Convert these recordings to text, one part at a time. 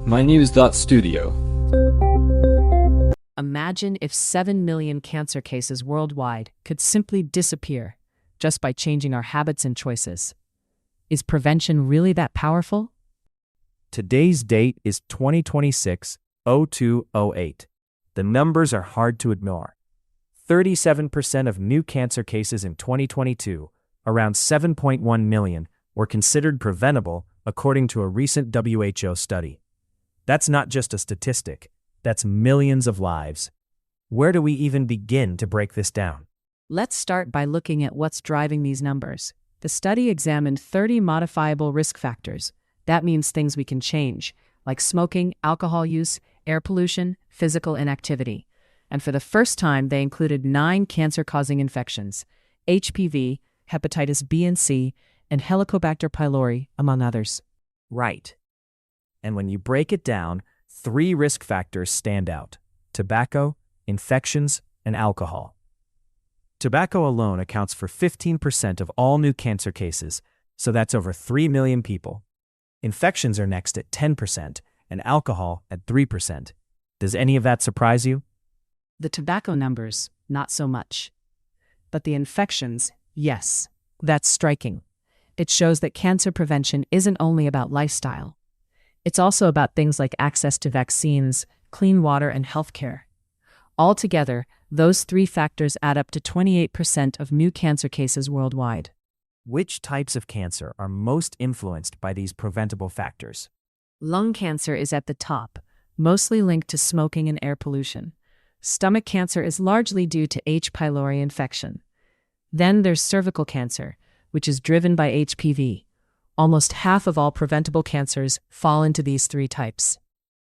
mynews.studio. Imagine if 7 million cancer cases worldwide could simply disappear just by changing our habits and choices. Is prevention really that powerful? Today's date is 2026-0208. The numbers are hard to ignore. 37% of new cancer cases in 2022, around 7.1 million, were considered preventable, according to a recent WHO study. That's not just a statistic, that's millions of lives. Where do we even begin to break this down? Let's start by looking at what's driving these numbers. The study examined 30 modifiable risk factors. That means things we can change, like smoking, alcohol use, air pollution, physical inactivity. And for the first time, they included 9 cancer-causing infections: HPV, hepatitis B and C, and Helicobacter pylori, among others. Right. And when you break it down, 3 risk factors stand out: tobacco, infections, and alcohol. Tobacco alone accounts for 15% of all new cancer cases, so that's over 3 million people. Infections are next at 10%, and alcohol at 3%. Does any of that surprise you? The tobacco numbers, not so much. But the infections, yes. That's striking. It shows that cancer prevention isn't only about lifestyle. It's also about things like access to vaccines, clean water, and healthcare. Altogether, those 3 factors add up to 28% of new cancer cases worldwide. Which types of cancer are most influenced by these preventable factors? Lung cancer is at the top, mostly linked to smoking and air pollution. Stomach cancer is largely due to H. pylori infection. Then there's cervical cancer, which is driven by HPV. Almost half of all preventable cancers fall into these 3 types.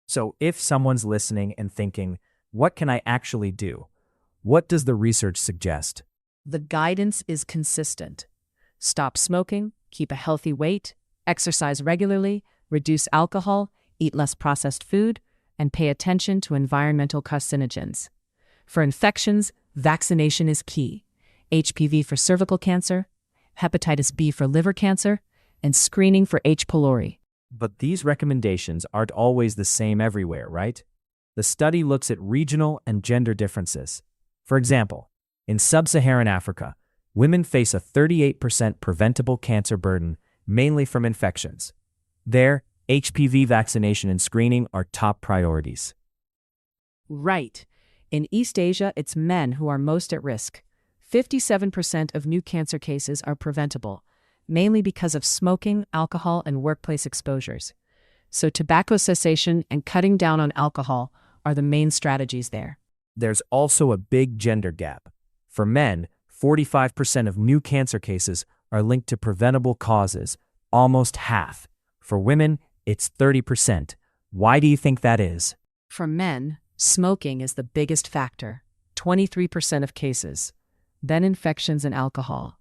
So if someone's listening and thinking, what can I actually do? What does the research suggest? The guidance is consistent. Stop smoking, keep a healthy weight, exercise regularly, reduce alcohol, eat less processed food, and pay attention to environmental carcinogens. For infections, vaccination is key. HPV for cervical cancer, hepatitis B for liver cancer, and screening for H. pylori. But these recommendations aren't always the same everywhere, right? The study looks at regional and gender differences. For example, in sub-Saharan Africa, women face a 38% preventable cancer burden, mainly from infections. There, HPV vaccination and screening are top priorities. Right. In East Asia, it's men who are most at risk. 57% of new cancer cases are preventable, mainly because of smoking, alcohol, and workplace exposures. So tobacco cessation and cutting down on alcohol are the main strategies there. There's also a big gender gap. For men, 45% of new cancer cases are linked to preventable causes, almost half. For women, it's 30%. Why do you think that is? For men, smoking is the biggest factor, 23% of cases. Then infections and alcohol.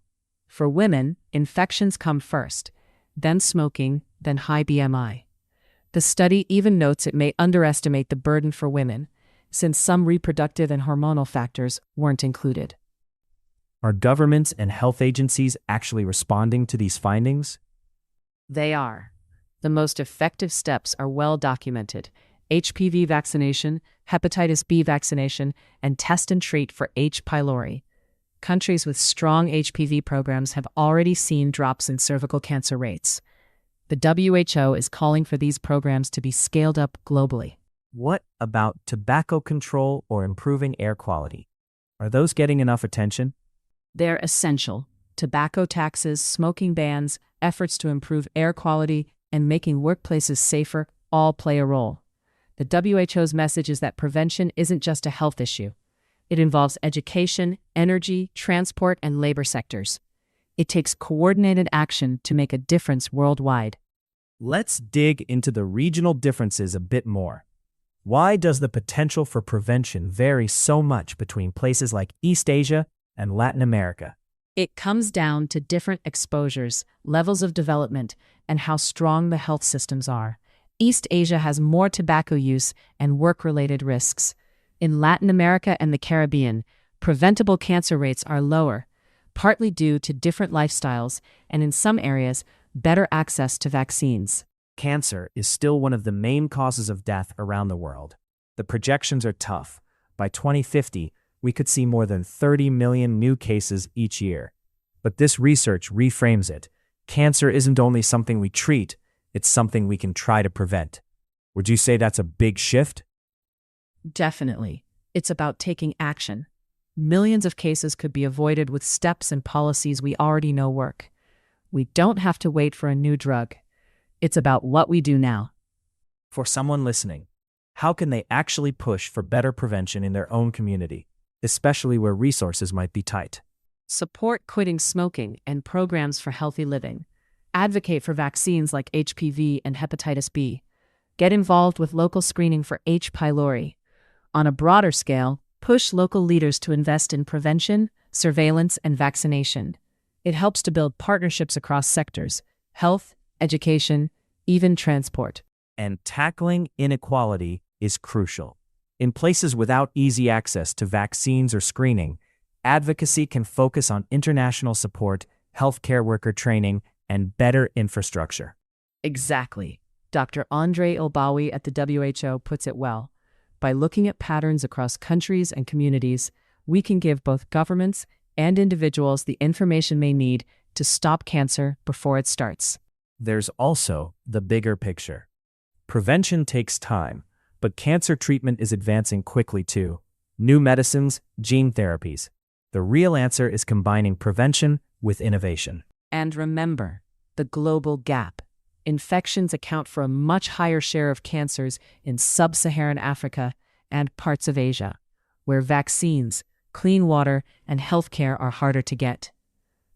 For women, infections come first, then smoking, then high BMI. The study even notes it may underestimate the burden for women, since some reproductive and hormonal factors weren't included. Are governments and health agencies actually responding to these findings? They are. The most effective steps are well documented: HPV vaccination, hepatitis B vaccination, and test and treat for H. pylori. Countries with strong HPV programs have already seen drops in cervical cancer rates. The WHO is calling for these programs to be scaled up globally. What about tobacco control or improving air quality? Are those getting enough attention? They're essential. Tobacco taxes, smoking bans, efforts to improve air quality, and making workplaces safer all play a role. The WHO's message is that prevention isn't just a health issue. It involves education, energy, transport, and labor sectors. It takes coordinated action to make a difference worldwide. Let's dig into the regional differences a bit more. Why does the potential for prevention vary so much between places like East Asia and Latin America? It comes down to different exposures, levels of development, and how strong the health systems are. East Asia has more tobacco use and work-related risks. In Latin America and the Caribbean, preventable cancer rates are lower, partly due to different lifestyles and, in some areas, better access to vaccines. cancer is still one of the main causes of death around the world. The projections are tough. By 2050, we could see more than 30 million new cases each year. But this research reframes it. Cancer isn't only something we treat, it's something we can try to prevent. Would you say that's a big shift? Definitely. It's about taking action. Millions of cases could be avoided with steps and policies we already know work. We don't have to wait for a new drug. It's about what we do now. For someone listening, how can they actually push for better prevention in their own community, especially where resources might be tight? Support quitting smoking and programs for healthy living. Advocate for vaccines like HPV and hepatitis B. Get involved with local screening for H. pylori. On a broader scale, push local leaders to invest in prevention, surveillance, and vaccination. It helps to build partnerships across sectors: health, education, even transport. And tackling inequality is crucial. In places without easy access to vaccines or screening, advocacy can focus on international support, healthcare worker training, and better infrastructure. Exactly. Dr. Andre Ilbawi at the WHO puts it well. By looking at patterns across countries and communities, we can give both governments and individuals the information they need to stop cancer before it starts. There's also the bigger picture. Prevention takes time, but cancer treatment is advancing quickly too. New medicines, gene therapies. The real answer is combining prevention with innovation. And remember, the global gap. Infections account for a much higher share of cancers in sub-Saharan Africa and parts of Asia, where vaccines, clean water, and healthcare are harder to get.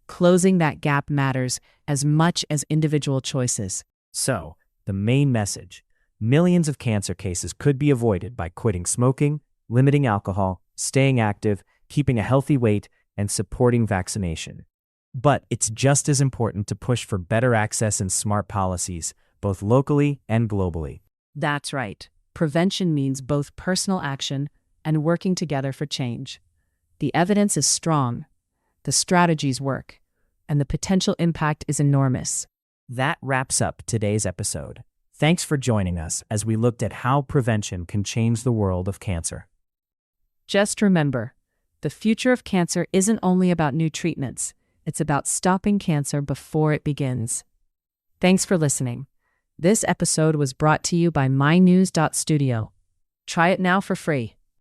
Closing that gap matters as much as individual choices. So, the main message: millions of cancer cases could be avoided by quitting smoking, limiting alcohol, staying active, keeping a healthy weight, and supporting vaccination. But it's just as important to push for better access and smart policies, both locally and globally. That's right. Prevention means both personal action and working together for change. The evidence is strong, the strategies work, and the potential impact is enormous. That wraps up today's episode. Thanks for joining us as we looked at how prevention can change the world of cancer. Just remember, the future of cancer isn't only about new treatments. It's about stopping cancer before it begins. Thanks for listening. This episode was brought to you by mynews.studio. Try it now for free.